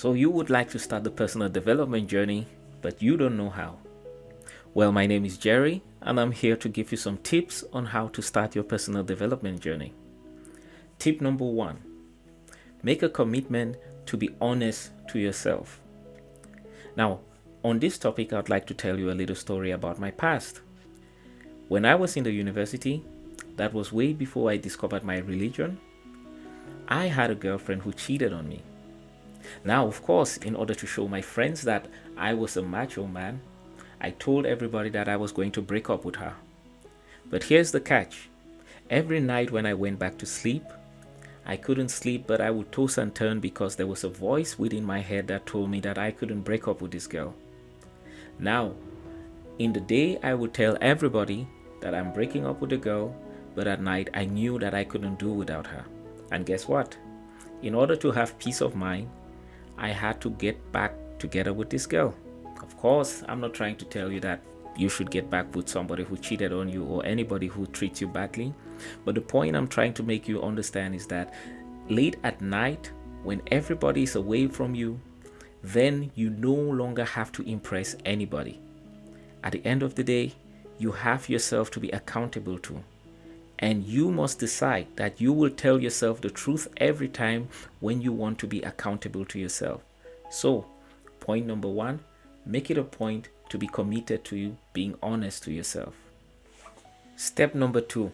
So you would like to start the personal development journey, but you don't know how. Well, my name is Jerry, and I'm here to give you some tips on how to start your personal development journey. Tip number 1, make a commitment to be honest to yourself. Now, on this topic, I'd like to tell you a little story about my past. When I was in the university, that was way before I discovered my religion, I had a girlfriend who cheated on me. Now, of course, in order to show my friends that I was a macho man, I told everybody that I was going to break up with her. But here's the catch. Every night when I went back to sleep, I couldn't sleep, but I would toss and turn because there was a voice within my head that told me that I couldn't break up with this girl. Now, in the day, I would tell everybody that I'm breaking up with a girl, but at night I knew that I couldn't do without her. And guess what? In order to have peace of mind, I had to get back together with this girl. Of course, I'm not trying to tell you that you should get back with somebody who cheated on you or anybody who treats you badly. But the point I'm trying to make you understand is that late at night, when everybody is away from you, then you no longer have to impress anybody. At the end of the day, you have yourself to be accountable to. And you must decide that you will tell yourself the truth every time when you want to be accountable to yourself. So, point number 1, make it a point to be committed to you being honest to yourself. Step number 2,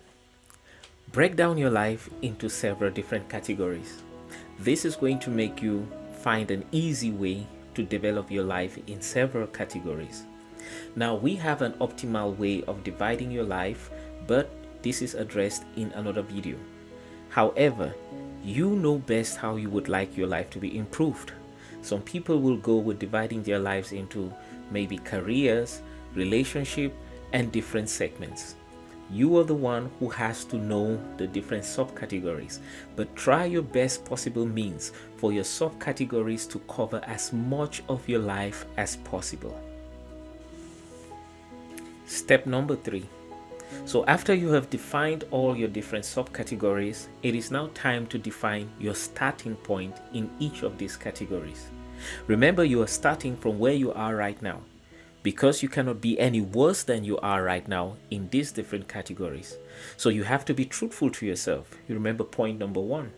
break down your life into several different categories. This is going to make you find an easy way to develop your life in several categories. Now, we have an optimal way of dividing your life, but this is addressed in another video. However, you know best how you would like your life to be improved. Some people will go with dividing their lives into maybe careers, relationship, and different segments. You are the one who has to know the different subcategories, but try your best possible means for your subcategories to cover as much of your life as possible. Step number 3. So after you have defined all your different subcategories, it is now time to define your starting point in each of these categories. Remember, you are starting from where you are right now, because you cannot be any worse than you are right now in these different categories. So you have to be truthful to yourself. You remember point number 1.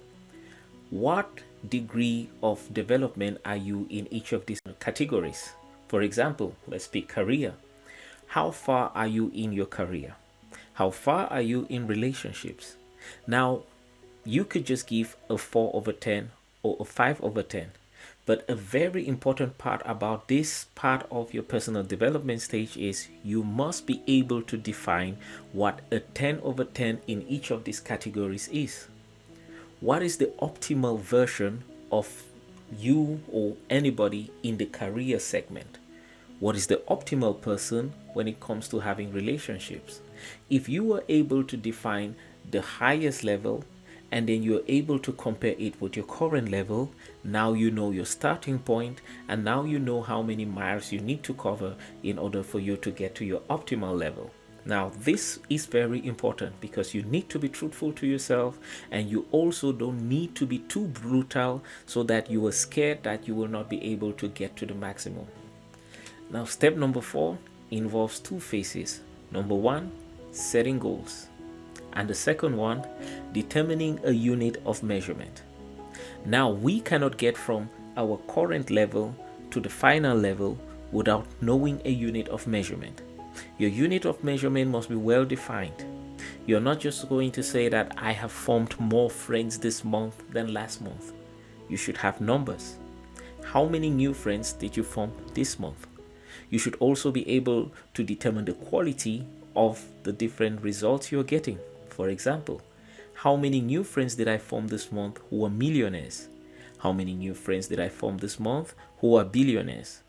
What degree of development are you in each of these categories? For example, let's pick career. How far are you in your career? How far are you in relationships? Now, you could just give a 4 over 10 or a 5 over 10. But a very important part about this part of your personal development stage is you must be able to define what a 10 over 10 in each of these categories is. What is the optimal version of you or anybody in the career segment? What is the optimal person when it comes to having relationships? If you are able to define the highest level and then you're able to compare it with your current level, now you know your starting point, and now you know how many miles you need to cover in order for you to get to your optimal level. Now, this is very important because you need to be truthful to yourself, and you also don't need to be too brutal so that you are scared that you will not be able to get to the maximum. Now, step number 4 involves 2 phases. Number 1, setting goals. And the second one, determining a unit of measurement. Now, we cannot get from our current level to the final level without knowing a unit of measurement. Your unit of measurement must be well defined. You're not just going to say that I have formed more friends this month than last month. You should have numbers. How many new friends did you form this month? You should also be able to determine the quality of the different results you're getting. For example, how many new friends did I form this month who are millionaires? How many new friends did I form this month who are billionaires?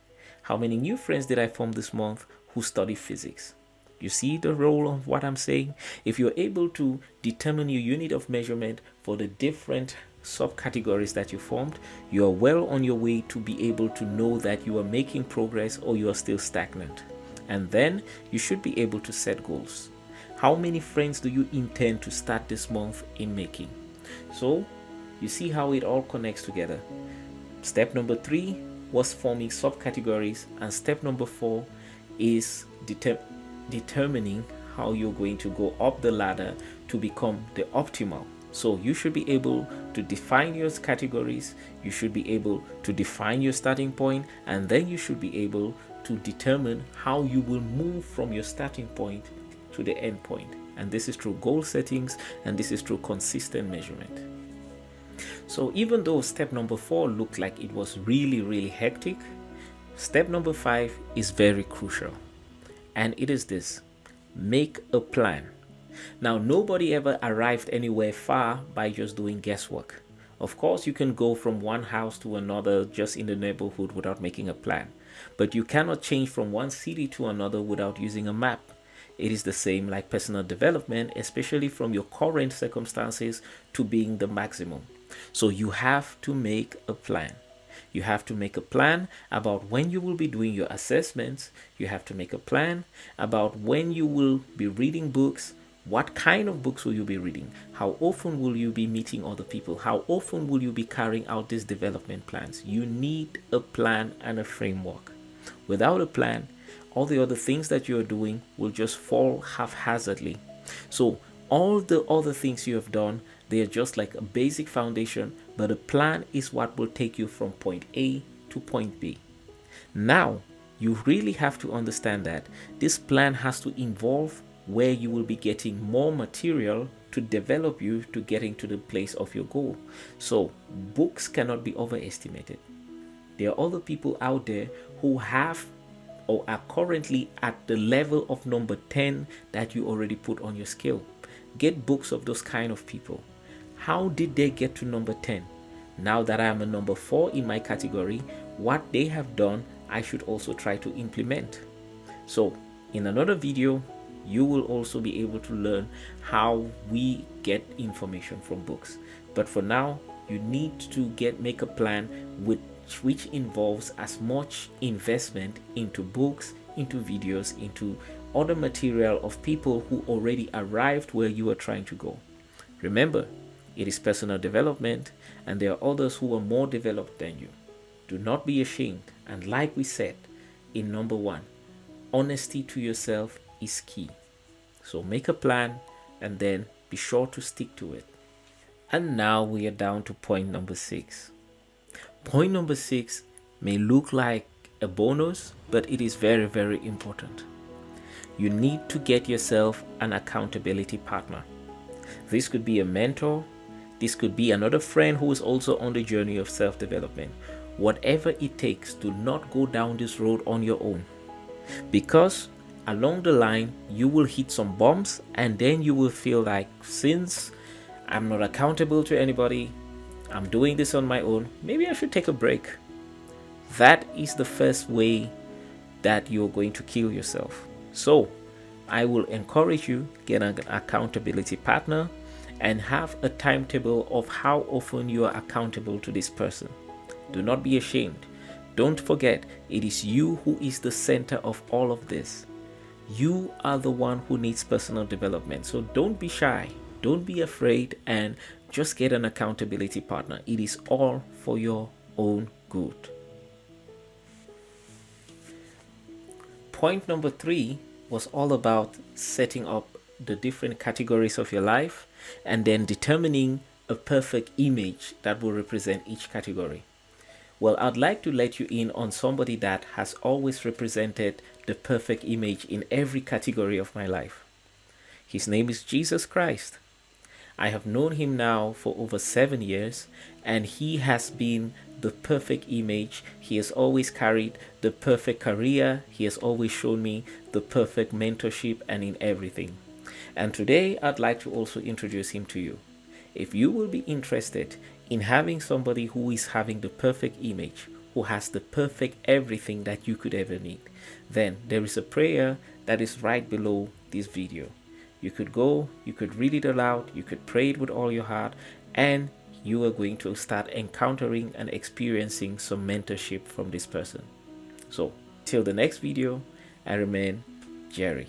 How many new friends did I form this month who study physics? You see the role of what I'm saying? If you're able to determine your unit of measurement for the different subcategories that you formed, you are well on your way to be able to know that you are making progress or you are still stagnant. And then you should be able to set goals. How many friends do you intend to start this month in making? So you see how it all connects together. Step number 3 was forming subcategories, and step number 4 is determining how you're going to go up the ladder to become the optimal. So you should be able to define your categories, you should be able to define your starting point, and then you should be able to determine how you will move from your starting point to the end point. And this is through goal settings, and this is through consistent measurement. So even though step number 4 looked like it was really hectic, step number 5 is very crucial. And it is this: make a plan. Now, nobody ever arrived anywhere far by just doing guesswork. Of course, you can go from one house to another just in the neighborhood without making a plan. But you cannot change from one city to another without using a map. It is the same like personal development, especially from your current circumstances to being the maximum. So you have to make a plan. You have to make a plan about when you will be doing your assessments. You have to make a plan about when you will be reading books. What kind of books will you be reading? How often will you be meeting other people? How often will you be carrying out these development plans? You need a plan and a framework. Without a plan, all the other things that you're doing will just fall haphazardly. So all the other things you have done, they are just like a basic foundation, but a plan is what will take you from point A to point B. Now, you really have to understand that this plan has to involve where you will be getting more material to develop you to getting to the place of your goal. So books cannot be overestimated. There are other people out there who have or are currently at the level of number 10 that you already put on your scale. Get books of those kind of people. How did they get to number 10? Now that I am a number 4 in my category, what they have done, I should also try to implement. So in another video, you will also be able to learn how we get information from books. But for now, you need to make a plan which involves as much investment into books, into videos, into other material of people who already arrived where you are trying to go. Remember, it is personal development, and there are others who are more developed than you. Do not be ashamed. And like we said in number 1, honesty to yourself is key. So make a plan and then be sure to stick to it. And now we are down to point number 6. Point number 6 may look like a bonus, but it is very important. You need to get yourself an accountability partner. This could be a mentor. This could be another friend who is also on the journey of self-development. Whatever it takes, do not go down this road on your own. Because along the line, you will hit some bumps, and then you will feel like, since I'm not accountable to anybody, I'm doing this on my own, maybe I should take a break. That is the first way that you're going to kill yourself. So I will encourage you, get an accountability partner and have a timetable of how often you are accountable to this person. Do not be ashamed. Don't forget, it is you who is the center of all of this. You are the one who needs personal development. So don't be shy. Don't be afraid, and just get an accountability partner. It is all for your own good. Point number 3 was all about setting up the different categories of your life and then determining a perfect image that will represent each category. Well, I'd like to let you in on somebody that has always represented the perfect image in every category of my life. His name is Jesus Christ. I have known him now for over 7 years, and he has been the perfect image. He has always carried the perfect career. He has always shown me the perfect mentorship and in everything. And today I'd like to also introduce him to you. If you will be interested in having somebody who is having the perfect image, who has the perfect everything that you could ever need, then there is a prayer that is right below this video. You could go, you could read it aloud, you could pray it with all your heart, and you are going to start encountering and experiencing some mentorship from this person. So, till the next video, I remain Jerry.